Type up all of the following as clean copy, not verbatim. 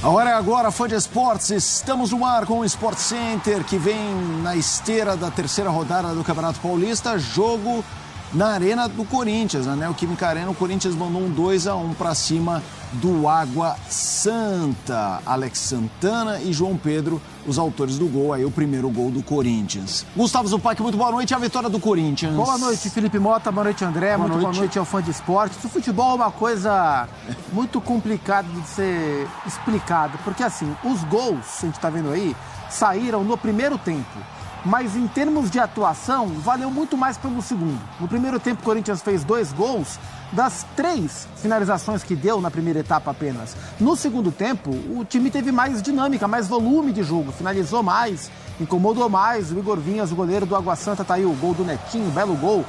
A hora é agora, fã de esportes, estamos no ar com o Sport Center, que vem na esteira da terceira rodada do Campeonato Paulista, jogo na Arena do Corinthians, na Neoquímica Arena. O Corinthians mandou um 2-1 para cima do Água Santa. Alex Santana e João Pedro, os autores do gol, aí o primeiro gol do Corinthians. Gustavo Zupac, muito boa noite, a vitória do Corinthians. Boa noite, Felipe Mota, boa noite, André, boa noite ao fã de esportes. O futebol é uma coisa muito complicada de ser explicada, porque assim, os gols, a gente está vendo aí, saíram no primeiro tempo. Mas em termos de atuação, valeu muito mais pelo segundo. No primeiro tempo, o Corinthians fez 2 gols das 3 finalizações que deu na primeira etapa apenas. No segundo tempo, o time teve mais dinâmica, mais volume de jogo, finalizou mais, incomodou mais. O Igor Vinhas, o goleiro do Água Santa, tá aí o gol do Netinho, belo gol.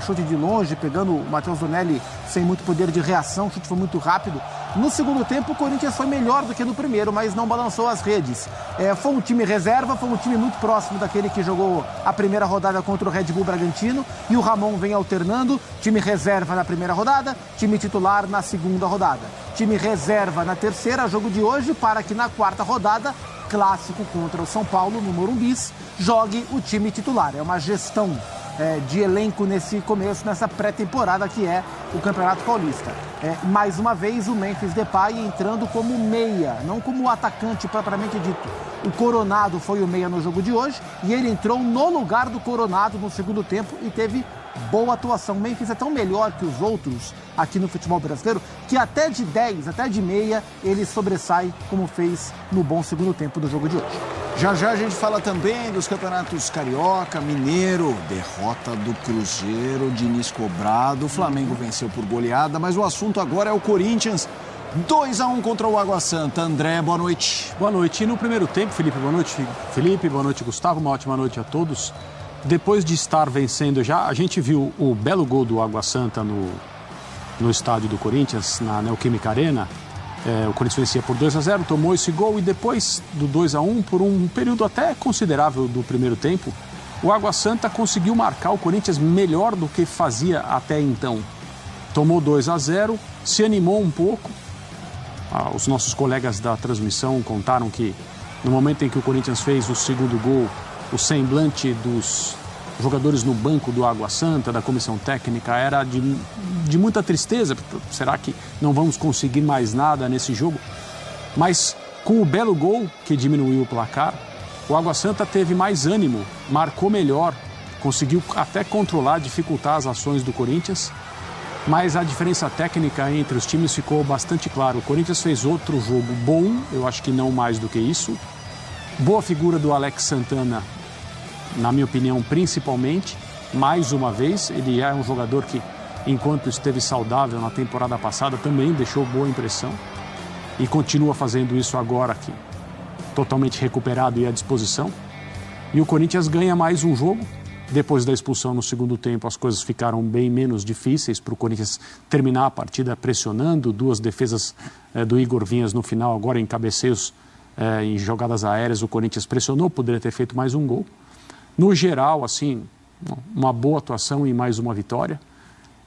Chute de longe, pegando o Matheus Donelli sem muito poder de reação, o chute foi muito rápido. No segundo tempo, o Corinthians foi melhor do que no primeiro, mas não balançou as redes. Foi um time reserva, foi um time muito próximo daquele que jogou a primeira rodada contra o Red Bull Bragantino, e o Ramon vem alternando, time reserva na primeira rodada, time titular na segunda rodada. Time reserva na terceira, jogo de hoje, para que na quarta rodada, clássico contra o São Paulo, no Morumbi, jogue o time titular. É uma gestão de elenco nesse começo, nessa pré-temporada que é o Campeonato Paulista. Mais uma vez o Memphis Depay entrando como meia, não como atacante propriamente dito. O Coronado foi o meia no jogo de hoje e ele entrou no lugar do Coronado no segundo tempo e teve boa atuação. O Memphis é tão melhor que os outros aqui no futebol brasileiro que até de 10, até de meia, ele sobressai como fez no bom segundo tempo do jogo de hoje. Já já a gente fala também dos campeonatos Carioca, Mineiro, derrota do Cruzeiro, Diniz cobrado, o Flamengo venceu por goleada, mas o assunto agora é o Corinthians, 2-1 contra o Água Santa. André, boa noite. Boa noite. E no primeiro tempo, Felipe, boa noite, boa noite, Gustavo, uma ótima noite a todos. Depois de estar vencendo já, a gente viu o belo gol do Água Santa no estádio do Corinthians, na Neoquímica Arena. O Corinthians vencia por 2-0, tomou esse gol e depois do 2-1, por um período até considerável do primeiro tempo, o Água Santa conseguiu marcar o Corinthians melhor do que fazia até então. Tomou 2-0, se animou um pouco. Os nossos colegas da transmissão contaram que no momento em que o Corinthians fez o segundo gol, o semblante dos jogadores no banco do Água Santa, da comissão técnica, era de muita tristeza. Será que não vamos conseguir mais nada nesse jogo? Mas com o belo gol que diminuiu o placar, o Água Santa teve mais ânimo, marcou melhor, conseguiu até controlar, dificultar as ações do Corinthians, mas a diferença técnica entre os times ficou bastante clara. O Corinthians fez outro jogo bom, eu acho que não mais do que isso. Boa figura do Alex Santana, na minha opinião, principalmente, mais uma vez. Ele é um jogador que, enquanto esteve saudável na temporada passada, também deixou boa impressão e continua fazendo isso agora aqui, totalmente recuperado e à disposição. E o Corinthians ganha mais um jogo. Depois da expulsão no segundo tempo, as coisas ficaram bem menos difíceis para o Corinthians terminar a partida pressionando. 2 defesas do Igor Vinhas no final, agora em cabeceios, em jogadas aéreas, o Corinthians pressionou, poderia ter feito mais um gol. No geral, assim, uma boa atuação e mais uma vitória.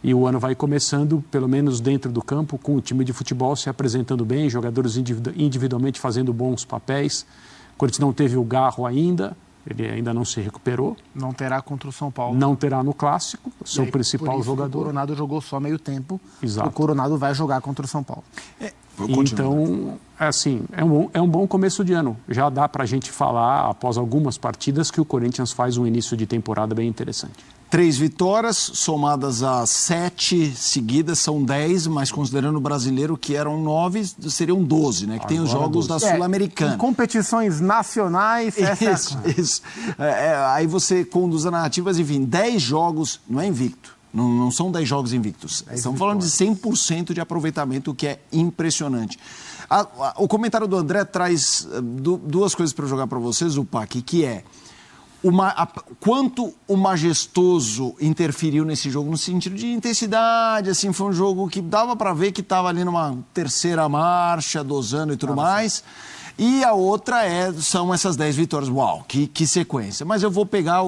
E o ano vai começando, pelo menos dentro do campo, com o time de futebol se apresentando bem, jogadores individualmente fazendo bons papéis. O Corinthians não teve o Garro ainda, ele ainda não se recuperou. Não terá contra o São Paulo. Não terá no Clássico, seu principal jogador. O Coronado jogou só meio tempo. Exato. O Coronado vai jogar contra o São Paulo. Então, assim, é um bom começo de ano. Já dá para a gente falar, após algumas partidas, que o Corinthians faz um início de temporada bem interessante. 3 vitórias, somadas a 7 seguidas, são 10, mas considerando o brasileiro que eram 9, seriam 12, né? Que tem os jogos da Sul-Americana. Em competições nacionais... Isso. Aí você conduz a narrativas, enfim, 10 jogos, não é invicto. Não são 10 jogos invictos. Estamos falando de 100% de aproveitamento, o que é impressionante. O comentário do André traz 2 coisas para jogar para vocês, o PAC, que é quanto o Majestoso interferiu nesse jogo no sentido de intensidade. Assim, foi um jogo que dava para ver que estava ali numa terceira marcha, dosando e tudo mais. E a outra são essas 10 vitórias. Uau, que sequência. Mas eu vou pegar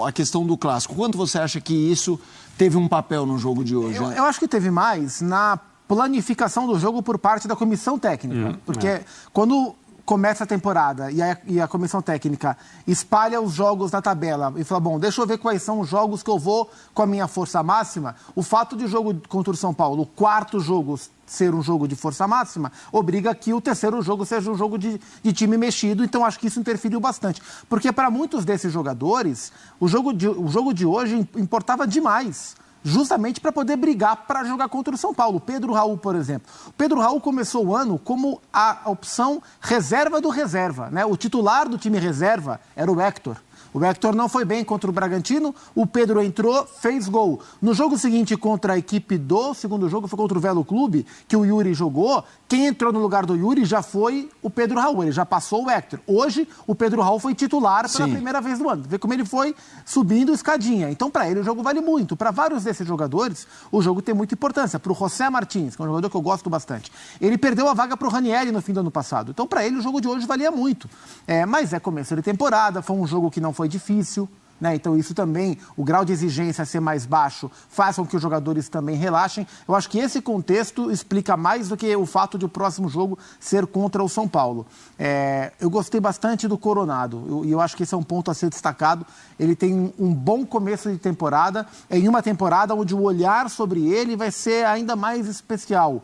a questão do clássico. Quanto você acha que isso teve um papel no jogo de hoje? Eu acho que teve mais na planificação do jogo por parte da comissão técnica. Porque quando começa a temporada e a comissão técnica espalha os jogos na tabela e fala, bom, deixa eu ver quais são os jogos que eu vou com a minha força máxima, o fato de o jogo contra o São Paulo, o quarto jogo ser um jogo de força máxima, obriga que o terceiro jogo seja um jogo de time mexido, então acho que isso interferiu bastante. Porque para muitos desses jogadores, o jogo de hoje importava demais, justamente para poder brigar para jogar contra o São Paulo. Pedro Raul, por exemplo. O Pedro Raul começou o ano como a opção reserva do reserva, né? O titular do time reserva era o Héctor. O Héctor não foi bem contra o Bragantino, o Pedro entrou, fez gol. No jogo seguinte contra a equipe do segundo jogo, foi contra o Velo Clube, que o Yuri jogou, quem entrou no lugar do Yuri já foi o Pedro Raul, ele já passou o Héctor. Hoje, o Pedro Raul foi titular pela primeira vez do ano. Vê como ele foi subindo escadinha. Então, para ele, o jogo vale muito. Para vários desses jogadores, o jogo tem muita importância. Para o José Martins, que é um jogador que eu gosto bastante, ele perdeu a vaga para o Ranieri no fim do ano passado. Então, para ele, o jogo de hoje valia muito. Mas é começo de temporada, foi um jogo que não foi difícil, né? Então isso também, o grau de exigência ser mais baixo, faz com que os jogadores também relaxem. Eu acho que esse contexto explica mais do que o fato de o próximo jogo ser contra o São Paulo. Eu gostei bastante do Coronado, e eu acho que esse é um ponto a ser destacado. Ele tem um bom começo de temporada, em uma temporada onde o olhar sobre ele vai ser ainda mais especial,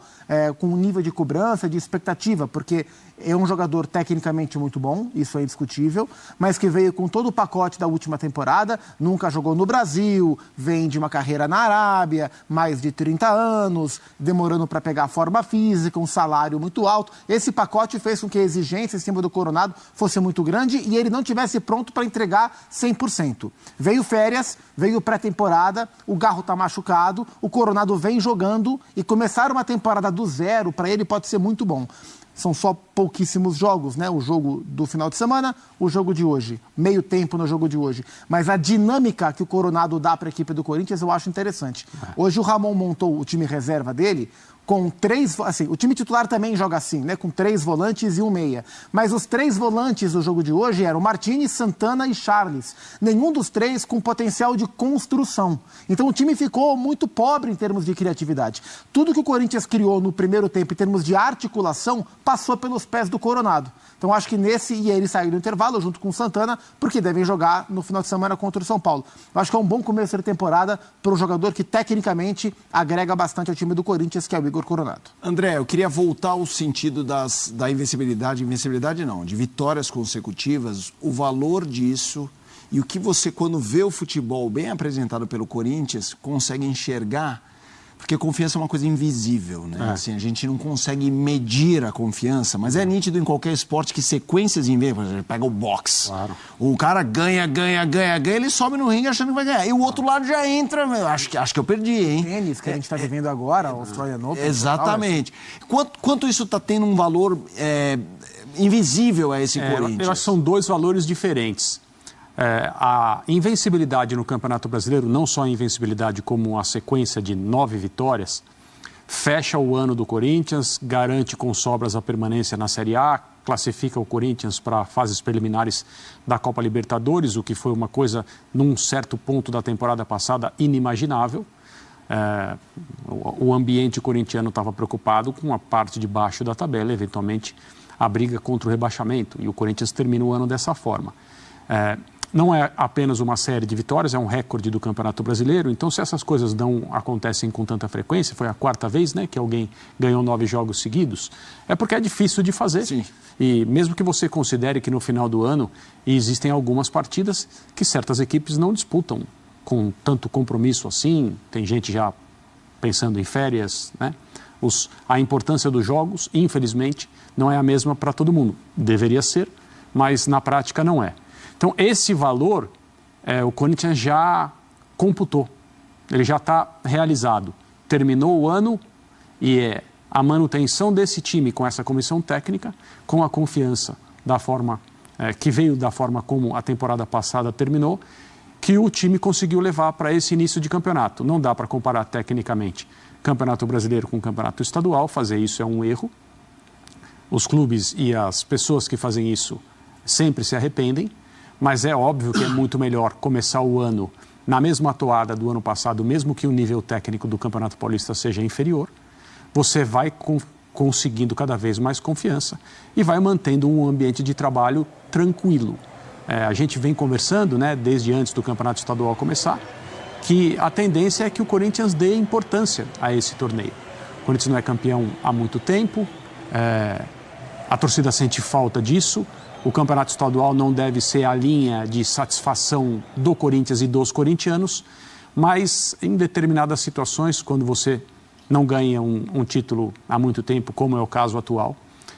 com um nível de cobrança, de expectativa, porque é um jogador tecnicamente muito bom, isso é indiscutível, mas que veio com todo o pacote da última temporada, nunca jogou no Brasil, vem de uma carreira na Arábia, mais de 30 anos, demorando para pegar a forma física, um salário muito alto. Esse pacote fez com que a exigência em cima do Coronado fosse muito grande e ele não tivesse pronto para entregar 100%. Veio férias, veio pré-temporada, o Garro está machucado, o Coronado vem jogando e começar uma temporada do zero, para ele pode ser muito bom. São só pouquíssimos jogos, né? O jogo do final de semana, o jogo de hoje. Meio tempo no jogo de hoje. Mas a dinâmica que o Coronado dá para a equipe do Corinthians eu acho interessante. Hoje o Ramon montou o time reserva dele com 3... Assim, o time titular também joga assim, né? Com 3 volantes e um meia. Mas os 3 volantes do jogo de hoje eram Martins, Santana e Charles. Nenhum dos 3 com potencial de construção. Então o time ficou muito pobre em termos de criatividade. Tudo que o Corinthians criou no primeiro tempo em termos de articulação passou pelos pés do Coronado. Então acho que e ele saiu do intervalo junto com o Santana, porque devem jogar no final de semana contra o São Paulo. Eu acho que é um bom começo de temporada para um jogador que tecnicamente agrega bastante ao time do Corinthians, que é o Igor Coronado. André, eu queria voltar ao sentido da invencibilidade não, de vitórias consecutivas, o valor disso e o que você, quando vê o futebol bem apresentado pelo Corinthians, consegue enxergar, porque confiança é uma coisa invisível, né? Assim, a gente não consegue medir a confiança, mas é nítido em qualquer esporte que sequências em vez, por exemplo, pega o boxe. Claro. O cara ganha, ele sobe no ringue achando que vai ganhar. E o outro lado já entra, acho que eu perdi, hein? Tênis, que a gente está vivendo agora, o Australian Open. Exatamente. Quanto isso está tendo um valor invisível a esse Corinthians? Eu acho que são 2 valores diferentes. A invencibilidade no Campeonato Brasileiro, não só a invencibilidade como a sequência de 9 vitórias, fecha o ano do Corinthians, garante com sobras a permanência na Série A, classifica o Corinthians para fases preliminares da Copa Libertadores, o que foi uma coisa, num certo ponto da temporada passada, inimaginável. O ambiente corintiano estava preocupado com a parte de baixo da tabela, eventualmente a briga contra o rebaixamento, e o Corinthians termina o ano dessa forma. Não é apenas uma série de vitórias, é um recorde do Campeonato Brasileiro. Então, se essas coisas não acontecem com tanta frequência, foi a 4ª vez, né, que alguém ganhou 9 jogos seguidos, é porque é difícil de fazer. Sim. E mesmo que você considere que no final do ano existem algumas partidas que certas equipes não disputam com tanto compromisso assim, tem gente já pensando em férias, né? A importância dos jogos, infelizmente, não é a mesma para todo mundo. Deveria ser, mas na prática não é. Então, esse valor, o Corinthians já computou, ele já está realizado. Terminou o ano e a manutenção desse time com essa comissão técnica, com a confiança da forma que veio da forma como a temporada passada terminou, que o time conseguiu levar para esse início de campeonato. Não dá para comparar tecnicamente Campeonato Brasileiro com Campeonato Estadual, fazer isso é um erro. Os clubes e as pessoas que fazem isso sempre se arrependem. Mas é óbvio que é muito melhor começar o ano na mesma toada do ano passado, mesmo que o nível técnico do Campeonato Paulista seja inferior, você vai conseguindo cada vez mais confiança e vai mantendo um ambiente de trabalho tranquilo. A gente vem conversando, né, desde antes do campeonato estadual começar, que a tendência é que o Corinthians dê importância a esse torneio. O Corinthians não é campeão há muito tempo, a torcida sente falta disso, o campeonato estadual não deve ser a linha de satisfação do Corinthians e dos corintianos, mas em determinadas situações, quando você não ganha um título há muito tempo, como é o caso atual,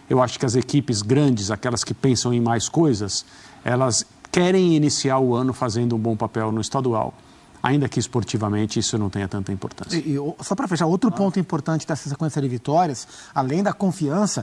eu acho que as equipes grandes, aquelas que pensam em mais coisas, elas querem iniciar o ano fazendo um bom papel no estadual, ainda que esportivamente isso não tenha tanta importância. E só para fechar, outro ponto importante dessa sequência de vitórias, além da confiança,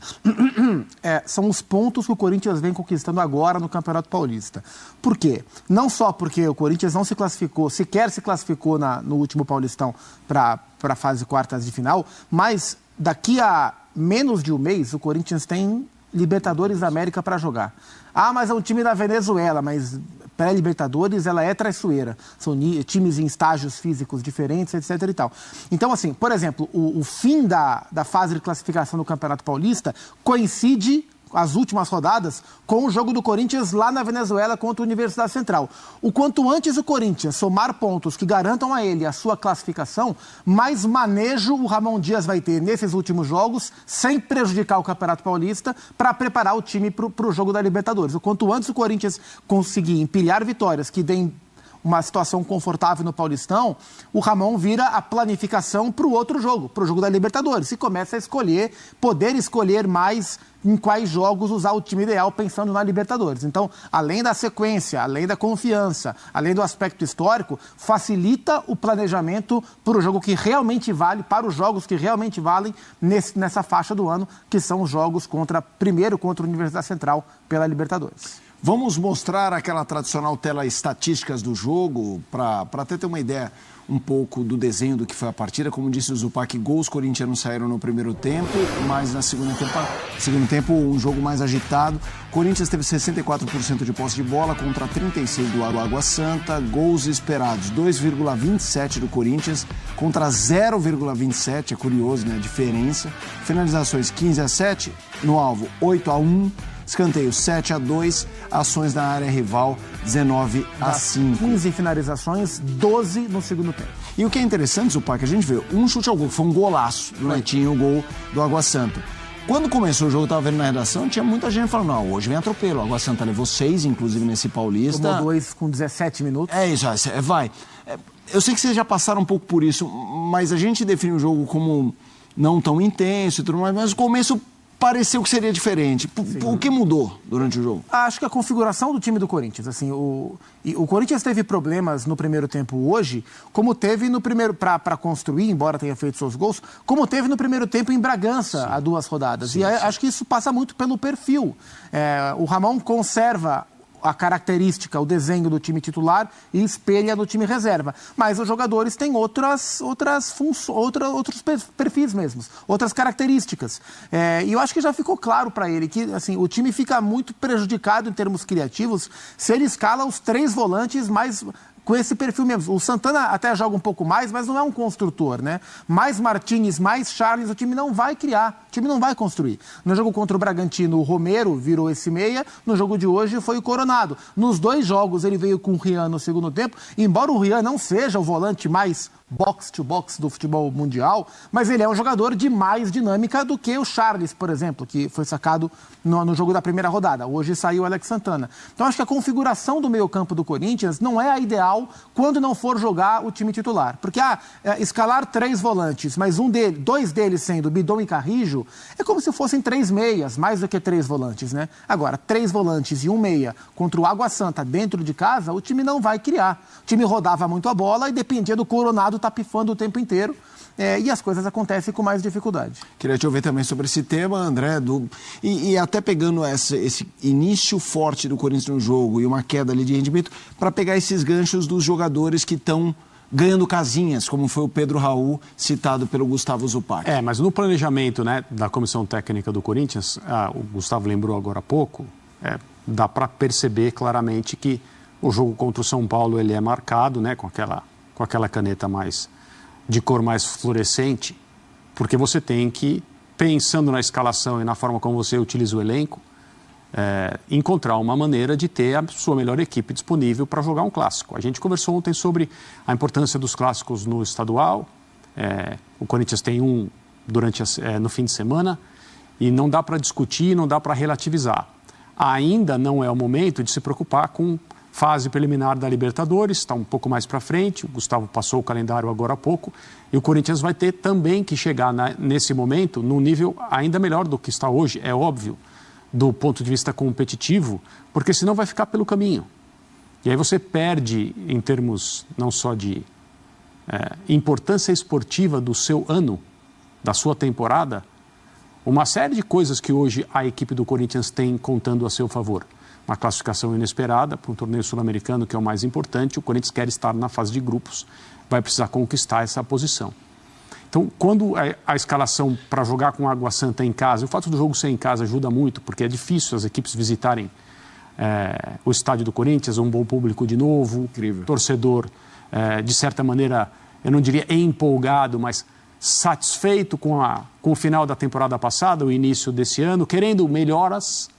são os pontos que o Corinthians vem conquistando agora no Campeonato Paulista. Por quê? Não só porque o Corinthians não se classificou, sequer se classificou no último Paulistão para a fase quartas de final, mas daqui a menos de um mês o Corinthians tem Libertadores da América para jogar. Ah, mas é um time da Venezuela, mas pré-Libertadores ela é traiçoeira. São times em estágios físicos diferentes, etc. e tal. Então, assim, por exemplo, o fim da fase de classificação do Campeonato Paulista coincide, as últimas rodadas, com o jogo do Corinthians lá na Venezuela contra a Universidade Central. O quanto antes o Corinthians somar pontos que garantam a ele a sua classificação, mais manejo o Ramon Dias vai ter nesses últimos jogos, sem prejudicar o Campeonato Paulista, para preparar o time para o jogo da Libertadores. O quanto antes o Corinthians conseguir empilhar vitórias que deem uma situação confortável no Paulistão, o Ramon vira a planificação para o outro jogo, para o jogo da Libertadores. E começa a poder escolher mais em quais jogos usar o time ideal pensando na Libertadores. Então, além da sequência, além da confiança, além do aspecto histórico, facilita o planejamento para o jogo que realmente vale, para os jogos que realmente valem nessa faixa do ano, que são os jogos primeiro contra a Universidade Central pela Libertadores. Vamos mostrar aquela tradicional tela estatísticas do jogo, para até ter uma ideia um pouco do desenho do que foi a partida. Como disse o Zupac, gols corintianos saíram no primeiro tempo, mas no segundo tempo um jogo mais agitado. Corinthians teve 64% de posse de bola contra 36% do Água Santa. Gols esperados, 2,27 do Corinthians contra 0,27, é curioso, né, a diferença. Finalizações 15-7, no alvo 8-1. Escanteio 7-2, ações na área rival 19-5. 15 finalizações, 12 no segundo tempo. E o que é interessante, Zupac, a gente vê um chute ao gol, que foi um golaço do Netinho, o gol do Água Santa. Quando começou o jogo, eu estava vendo na redação, tinha muita gente falando, não, hoje vem atropelo. O Água Santa levou 6, inclusive, nesse Paulista. Tomou 2 com 17 minutos. É isso, vai. Eu sei que vocês já passaram um pouco por isso, mas a gente define o jogo como não tão intenso e tudo mais, mas o começo pareceu que seria diferente. O que mudou durante o jogo? Acho que a configuração do time do Corinthians. Assim, o Corinthians teve problemas no primeiro tempo hoje, como teve no primeiro, para construir, embora tenha feito seus gols, como teve no primeiro tempo em Bragança, há 2 rodadas. Acho que isso passa muito pelo perfil. O Ramon conserva a característica, o desenho do time titular e espelha no time reserva. Mas os jogadores têm outros perfis mesmos, outras características. E eu acho que já ficou claro para ele que assim, o time fica muito prejudicado em termos criativos se ele escala os 3 volantes mais com esse perfil mesmo. O Santana até joga um pouco mais, mas não é um construtor, né? Mais Martínez, mais Charles, o time não vai criar, o time não vai construir. No jogo contra o Bragantino, o Romero virou esse meia, no jogo de hoje foi o Coronado. Nos 2 jogos ele veio com o Rian no segundo tempo, embora o Rian não seja o volante mais box-to-box do futebol mundial, mas ele é um jogador de mais dinâmica do que o Charles, por exemplo, que foi sacado no jogo da primeira rodada. Hoje saiu o Alex Santana. Então acho que a configuração do meio-campo do Corinthians não é a ideal quando não for jogar o time titular. Porque escalar 3 volantes, mas 2 deles sendo Bidon e Carrijo, é como se fossem 3 meias, mais do que 3 volantes, né? Agora, 3 volantes e 1 meia contra o Água Santa dentro de casa, o time não vai criar. O time rodava muito a bola e dependia do Coronado tá pifando o tempo inteiro e as coisas acontecem com mais dificuldade. Queria te ouvir também sobre esse tema, André, e até pegando esse início forte do Corinthians no jogo e uma queda ali de rendimento, para pegar esses ganchos dos jogadores que estão ganhando casinhas, como foi o Pedro Raul, citado pelo Gustavo Zupac. Mas no planejamento, né, da comissão técnica do Corinthians, o Gustavo lembrou agora há pouco, dá para perceber claramente que o jogo contra o São Paulo ele é marcado, né, com aquela caneta de cor mais fluorescente, Porque você tem que, pensando na escalação e na forma como você utiliza o elenco, encontrar uma maneira de ter a sua melhor equipe disponível para jogar um clássico. A gente conversou ontem sobre a importância dos clássicos no estadual. O Corinthians tem um no fim de semana e não dá para discutir, não dá para relativizar. Ainda não é o momento de se preocupar com fase preliminar da Libertadores, está um pouco mais para frente, o Gustavo passou o calendário agora há pouco, e o Corinthians vai ter também que chegar nesse momento num nível ainda melhor do que está hoje, é óbvio, do ponto de vista competitivo, porque senão vai ficar pelo caminho. E aí você perde, em termos não só de importância esportiva do seu ano, da sua temporada, uma série de coisas que hoje a equipe do Corinthians tem contando a seu favor. Uma classificação inesperada para um torneio sul-americano, que é o mais importante. O Corinthians quer estar na fase de grupos, vai precisar conquistar essa posição. Então, quando a escalação para jogar com Água Santa em casa, o fato do jogo ser em casa ajuda muito, porque é difícil as equipes visitarem o estádio do Corinthians, um bom público de novo, incrível, torcedor, de certa maneira, eu não diria empolgado, mas satisfeito com o final da temporada passada, o início desse ano, querendo melhoras,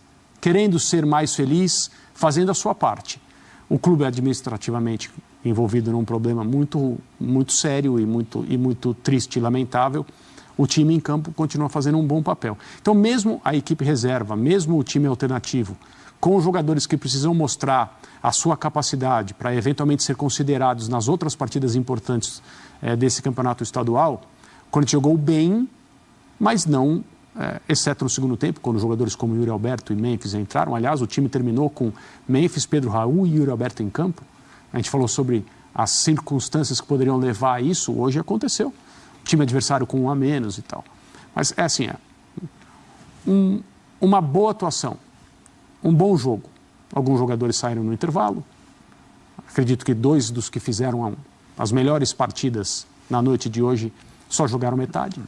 querendo ser mais feliz, fazendo a sua parte. O clube é administrativamente envolvido num problema muito, muito sério e muito triste e lamentável. O time em campo continua fazendo um bom papel. Então, mesmo a equipe reserva, mesmo o time alternativo, com os jogadores que precisam mostrar a sua capacidade para eventualmente ser considerados nas outras partidas importantes desse campeonato estadual, o Corinthians jogou bem, mas não... exceto no segundo tempo, quando jogadores como Yuri Alberto e Memphis entraram. Aliás, o time terminou com Memphis, Pedro Raul e Yuri Alberto em campo. A gente falou sobre as circunstâncias que poderiam levar a isso. Hoje aconteceu. O time adversário com um a menos e tal. Mas é assim, uma boa atuação, um bom jogo. Alguns jogadores saíram no intervalo. Acredito que 2 dos que fizeram as melhores partidas na noite de hoje só jogaram metade.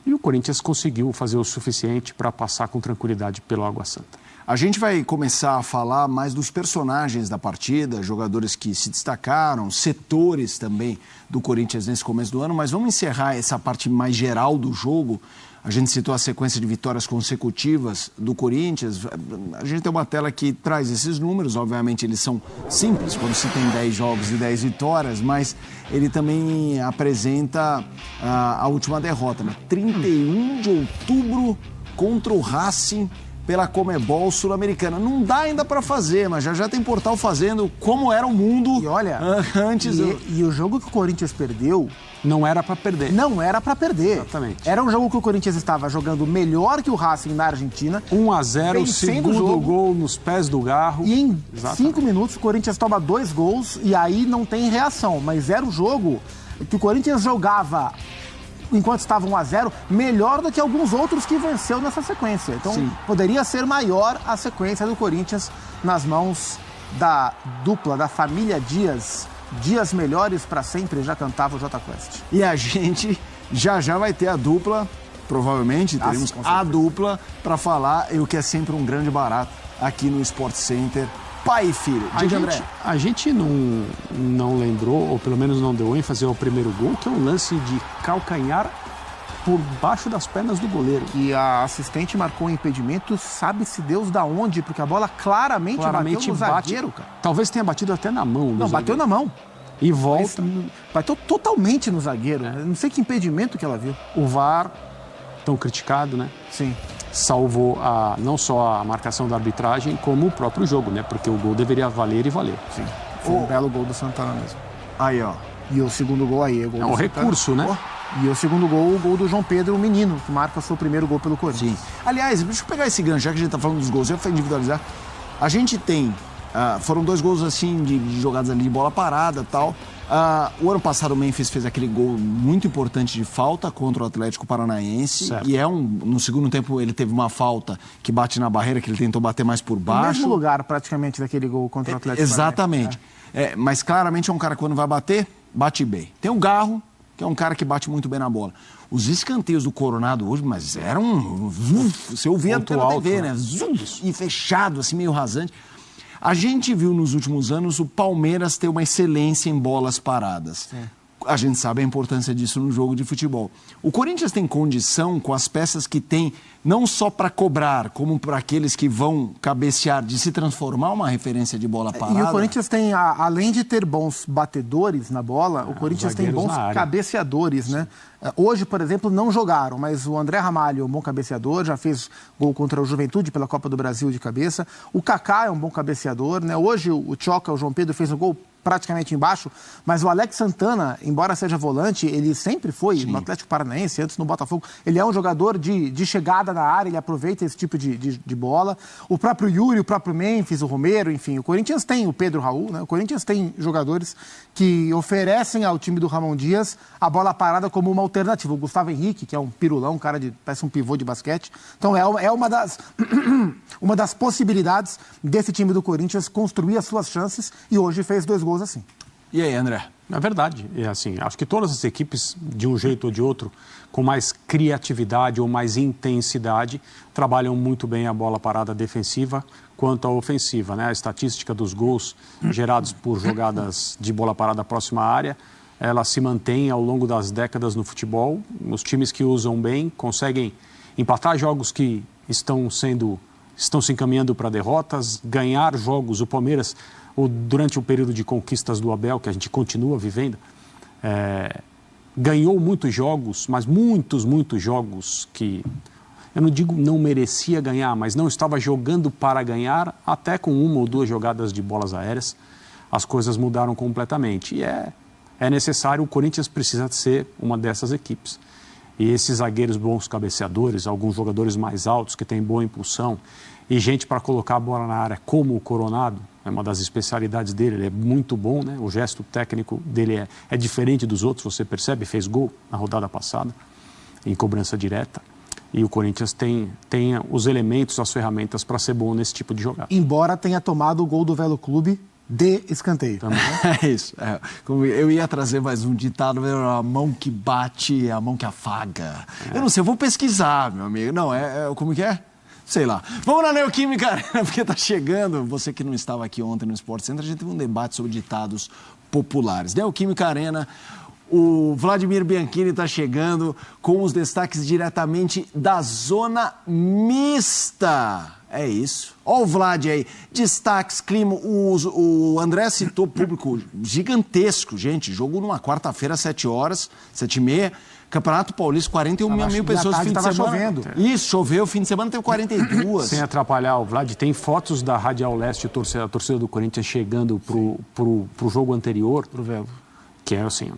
E o Corinthians conseguiu fazer o suficiente para passar com tranquilidade pelo Água Santa. A gente vai começar a falar mais dos personagens da partida, jogadores que se destacaram, setores também do Corinthians nesse começo do ano, mas vamos encerrar essa parte mais geral do jogo. A gente citou a sequência de vitórias consecutivas do Corinthians. A gente tem uma tela que traz esses números, obviamente eles são simples quando se tem 10 jogos e 10 vitórias, mas ele também apresenta a última derrota, né? 31 de outubro contra o Racing pela Comebol Sul-Americana. Não dá ainda para fazer, mas já tem portal fazendo como era o mundo e olha, antes. E o jogo que o Corinthians perdeu... Não era para perder. Não era para perder. Exatamente. Era um jogo que o Corinthians estava jogando melhor que o Racing na Argentina. 1-0, o segundo gol nos pés do Garro. E em 5 minutos o Corinthians toma 2 gols e aí não tem reação. Mas era o jogo que o Corinthians jogava... enquanto estava 1-0, melhor do que alguns outros que venceu nessa sequência. Então, poderia ser maior a sequência do Corinthians nas mãos da dupla, da família Dias. Dias melhores para sempre, já cantava o Jota Quest. E a gente já vai ter a dupla, provavelmente teremos a dupla para falar, e o que é sempre um grande barato aqui no Sport Center. Pai e filho. A gente não lembrou, ou pelo menos não deu ênfase ao primeiro gol, que é um lance de calcanhar por baixo das pernas do goleiro. E a assistente marcou um impedimento, sabe-se Deus da onde, porque a bola claramente bateu no zagueiro, cara. Talvez tenha batido até na mão. Não, bateu na mão. E volta. Bateu totalmente no zagueiro. Não sei que impedimento que ela viu. O VAR, tão criticado, né? Sim. Salvou não só a marcação da arbitragem, como o próprio jogo, né? Porque o gol deveria valer e valer. Sim. Foi um belo gol do Santana mesmo. Aí, ó. E o segundo gol aí. O gol é um recurso, né? E o segundo gol, o gol do João Pedro, o menino, que marca o seu primeiro gol pelo Corinthians. Sim. Aliás, deixa eu pegar esse gancho, já que a gente tá falando dos gols, eu vou individualizar. A gente tem, foram 2 gols assim, de jogadas ali de bola parada e tal. O ano passado o Memphis fez aquele gol muito importante de falta contra o Atlético Paranaense. Certo. E no segundo tempo ele teve uma falta que bate na barreira, que ele tentou bater mais por baixo. No mesmo lugar, praticamente, daquele gol contra o Atlético Exatamente. Mas claramente é um cara que quando vai bater, bate bem. Tem o Garro, que é um cara que bate muito bem na bola. Os escanteios do Coronado hoje, mas eram... Você ouvia pela TV, né? E fechado, assim, meio rasante. A gente viu nos últimos anos o Palmeiras ter uma excelência em bolas paradas. a gente sabe a importância disso no jogo de futebol. O Corinthians tem condição, com as peças que tem, não só para cobrar, como para aqueles que vão cabecear, de se transformar uma referência de bola parada? E o Corinthians tem, além de ter bons batedores na bola, o Corinthians tem bons cabeceadores, né? Hoje, por exemplo, não jogaram, mas o André Ramalho é um bom cabeceador, já fez gol contra o Juventude pela Copa do Brasil de cabeça. O Kaká é um bom cabeceador, né? Hoje o Tchoca, o João Pedro, fez um gol praticamente embaixo, mas o Alex Santana, embora seja volante, ele sempre foi no Atlético Paranaense, antes no Botafogo, ele é um jogador de chegada na área, ele aproveita esse tipo de bola. O próprio Yuri, o próprio Memphis, o Romero, enfim, o Corinthians tem o Pedro Raul, né? O Corinthians tem jogadores que oferecem ao time do Ramon Dias a bola parada como uma alternativa. O Gustavo Henrique, que é um pirulão, um cara parece um pivô de basquete. Então é uma das possibilidades desse time do Corinthians construir as suas chances, e hoje fez 2 gols assim. E aí, André? É verdade. Assim, acho que todas as equipes, de um jeito ou de outro, com mais criatividade ou mais intensidade, trabalham muito bem a bola parada defensiva quanto a ofensiva, né? A estatística dos gols gerados por jogadas de bola parada próxima à área, ela se mantém ao longo das décadas no futebol. Os times que usam bem conseguem empatar jogos que estão se encaminhando para derrotas, ganhar jogos. O Palmeiras, durante o período de conquistas do Abel, que a gente continua vivendo, ganhou muitos jogos, mas muitos jogos que, eu não digo não merecia ganhar, mas não estava jogando para ganhar, até com 1 ou 2 jogadas de bolas aéreas, as coisas mudaram completamente. E é necessário, o Corinthians precisa ser uma dessas equipes. E esses zagueiros bons cabeceadores, alguns jogadores mais altos que têm boa impulsão, e gente para colocar a bola na área, como o Coronado, é uma das especialidades dele, ele é muito bom, né? O gesto técnico dele é diferente dos outros, você percebe, fez gol na rodada passada, em cobrança direta. E o Corinthians tem os elementos, as ferramentas para ser bom nesse tipo de jogada. Embora tenha tomado o gol do Velo Clube de escanteio. É isso. Eu ia trazer mais um ditado, a mão que bate é a mão que afaga. Eu não sei, eu vou pesquisar, meu amigo. Não, como que é? Sei lá. Vamos na Neoquímica Arena, porque tá chegando. Você que não estava aqui ontem no Sport Center, a gente teve um debate sobre ditados populares. Neoquímica Arena, o Vladimir Bianchini está chegando com os destaques diretamente da zona mista. É isso. Ó o Vlad aí. Destaques, clima. O André citou público gigantesco, gente. Jogo numa quarta-feira, 7h, 7h30. Campeonato Paulista, 41 mil pessoas no fim de semana. Chovendo. Isso, choveu. Fim de semana teve 42. Sem atrapalhar o Vlad, tem fotos da Radial Leste, a torcida do Corinthians chegando pro jogo anterior. Pro Velo. Que é assim...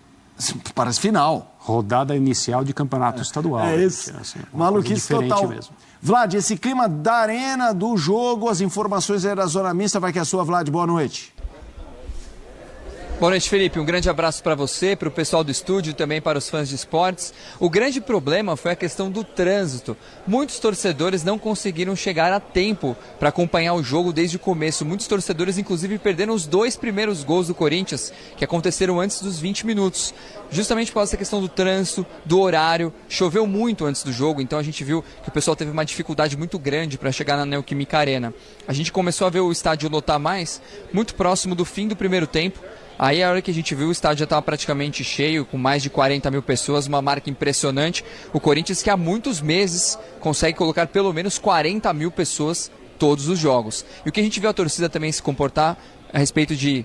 Parece final. Rodada inicial de campeonato estadual. É isso. Assim, maluquice total. Mesmo. Vlad, esse clima da arena, do jogo, as informações aí da zona mista, vai que é a sua, Vlad. Boa noite. Boa noite, Felipe. Um grande abraço para você, para o pessoal do estúdio e também para os fãs de esportes. O grande problema foi a questão do trânsito. Muitos torcedores não conseguiram chegar a tempo para acompanhar o jogo desde o começo. Muitos torcedores, inclusive, perderam os 2 primeiros gols do Corinthians, que aconteceram antes dos 20 minutos. Justamente por causa dessa questão do trânsito, do horário. Choveu muito antes do jogo, então a gente viu que o pessoal teve uma dificuldade muito grande para chegar na Neoquímica Arena. A gente começou a ver o estádio lotar mais, muito próximo do fim do primeiro tempo. Aí a hora que a gente viu, o estádio já estava praticamente cheio, com mais de 40 mil pessoas, uma marca impressionante. O Corinthians, que há muitos meses consegue colocar pelo menos 40 mil pessoas todos os jogos. E o que a gente viu a torcida também se comportar a respeito de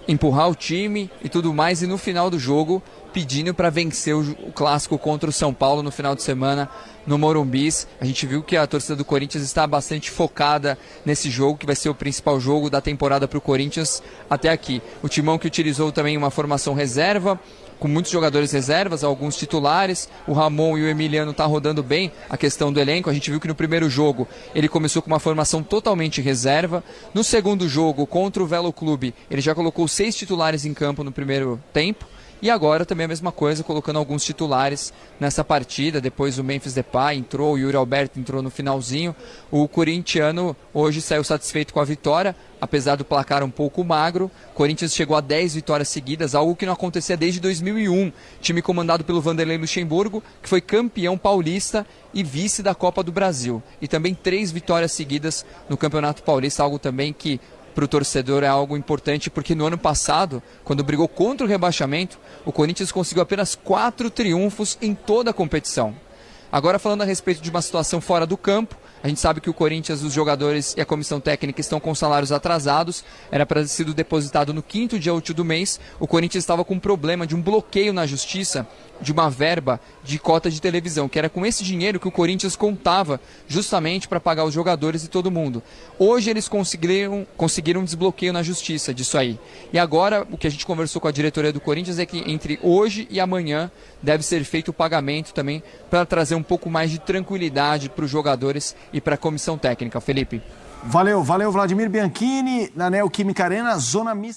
empurrar o time e tudo mais, e no final do jogo pedindo para vencer o clássico contra o São Paulo no final de semana no Morumbi. A gente viu que a torcida do Corinthians está bastante focada nesse jogo, que vai ser o principal jogo da temporada para o Corinthians até aqui. O Timão, que utilizou também uma formação reserva, com muitos jogadores reservas, alguns titulares. O Ramon e o Emiliano tá rodando bem a questão do elenco. A gente viu que no primeiro jogo ele começou com uma formação totalmente reserva. No segundo jogo, contra o Velo Clube, ele já colocou 6 titulares em campo no primeiro tempo. E agora também a mesma coisa, colocando alguns titulares nessa partida. Depois o Memphis Depay entrou, o Yuri Alberto entrou no finalzinho. O corintiano hoje saiu satisfeito com a vitória, apesar do placar um pouco magro. O Corinthians chegou a 10 vitórias seguidas, algo que não acontecia desde 2001. Time comandado pelo Vanderlei Luxemburgo, que foi campeão paulista e vice da Copa do Brasil. E também 3 vitórias seguidas no Campeonato Paulista, algo também que para o torcedor é algo importante, porque no ano passado, quando brigou contra o rebaixamento, o Corinthians conseguiu apenas 4 triunfos em toda a competição. Agora, falando a respeito de uma situação fora do campo, a gente sabe que o Corinthians, os jogadores e a comissão técnica estão com salários atrasados, era para ter sido depositado no 5º dia útil do mês. O Corinthians estava com um problema de um bloqueio na justiça de uma verba de cota de televisão, que era com esse dinheiro que o Corinthians contava justamente para pagar os jogadores e todo mundo. Hoje eles conseguiram um desbloqueio na justiça disso aí. E agora, o que a gente conversou com a diretoria do Corinthians é que entre hoje e amanhã deve ser feito o pagamento também, para trazer um pouco mais de tranquilidade para os jogadores e para a comissão técnica. Felipe. Valeu, Vladimir Bianchini, na Neoquímica Arena, zona mista.